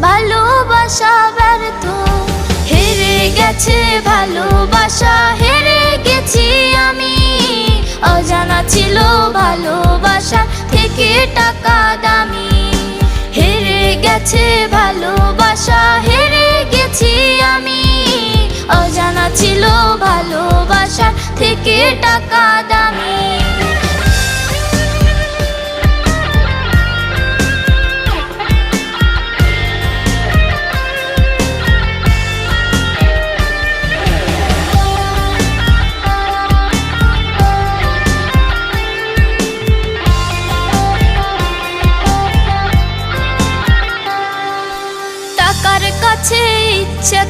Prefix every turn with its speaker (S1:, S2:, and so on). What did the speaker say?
S1: ভালোবাসা ব্যর্থ, হেরে গেছে ভালোবাসা, হেরে গেছি আমি। অজানা ছিল ভালোবাসা থেকে টাকা দামি, হেরে গেছে ভালোবাসা, হেরে গেছি আমি। অজানা ছিল ভালোবাসা থেকে টাকা দামি। টাকার কাছে ইচ্ছে